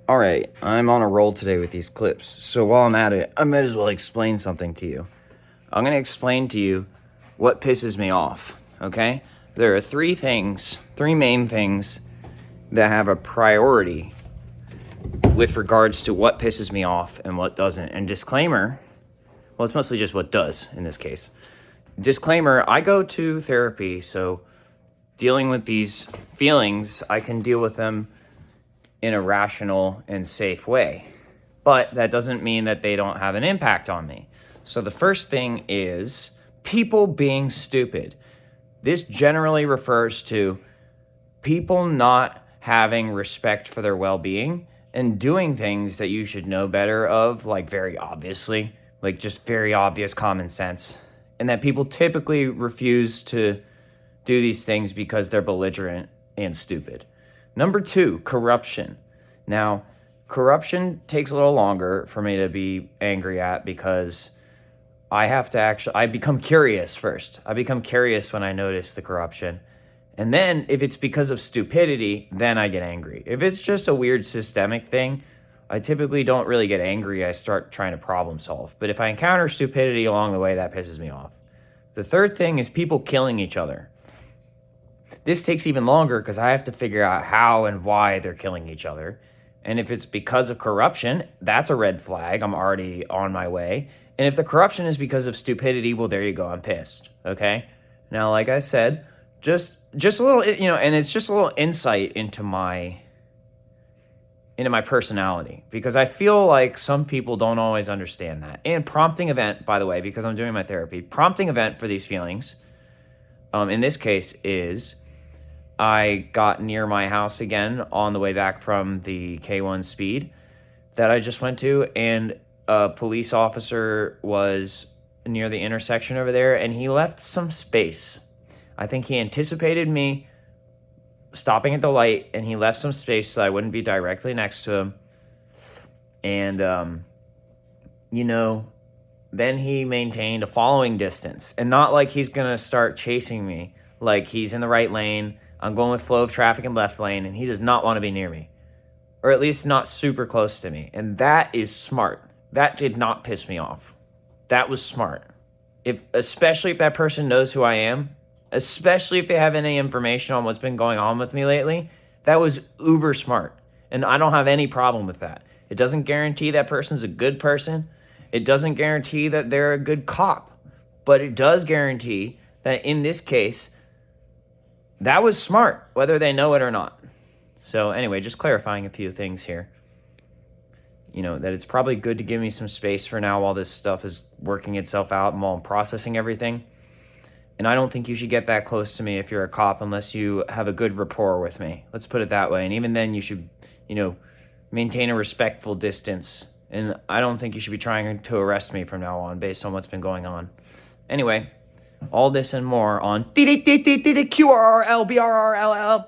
All right, I'm on a roll today with these clips, so while I'm at it, I might as well explain something to you. I'm going to explain to you what pisses me off, okay? There are three main things that have a priority with regards to what pisses me off and what doesn't. And disclaimer, well, it's mostly just what does in this case. Disclaimer, I go to therapy, so dealing with these feelings, I can deal with them in a rational and safe way. But that doesn't mean that they don't have an impact on me. So the first thing is people being stupid. This generally refers to people not having respect for their well-being and doing things that you should know better of, like very obviously, like just very obvious common sense. And that people typically refuse to do these things because they're belligerent and stupid. Number two, corruption. Now, corruption takes a little longer for me to be angry at because I become curious first. I become curious when I notice the corruption. And then if it's because of stupidity, then I get angry. If it's just a weird systemic thing, I typically don't really get angry. I start trying to problem solve. But if I encounter stupidity along the way, that pisses me off. The third thing is people killing each other. This takes even longer because I have to figure out how and why they're killing each other. And if it's because of corruption, that's a red flag. I'm already on my way. And if the corruption is because of stupidity, well, there you go. I'm pissed. Okay. Now, like I said, just a little, and it's just a little insight into my personality, because I feel like some people don't always understand that. And prompting event, by the way, because I'm doing my therapy, prompting event for these feelings, in this case is I got near my house again on the way back from the K1 speed that I just went to, and a police officer was near the intersection over there, and he left some space. I think he anticipated me stopping at the light, and he left some space so I wouldn't be directly next to him. And, then he maintained a following distance, and not like he's going to start chasing me. Like he's in the right lane. I'm going with flow of traffic in left lane, and he does not want to be near me, or at least not super close to me. And that is smart. That did not piss me off. That was smart. Especially if that person knows who I am, especially if they have any information on what's been going on with me lately, that was uber smart. And I don't have any problem with that. It doesn't guarantee that person's a good person. It doesn't guarantee that they're a good cop. But it does guarantee that in this case, that was smart, whether they know it or not. So anyway, just clarifying a few things here. That it's probably good to give me some space for now while this stuff is working itself out and while I'm processing everything. And I don't think you should get that close to me if you're a cop unless you have a good rapport with me. Let's put it that way. And even then you should, maintain a respectful distance. And I don't think you should be trying to arrest me from now on based on what's been going on. Anyway, all this and more on QRL BRRLL.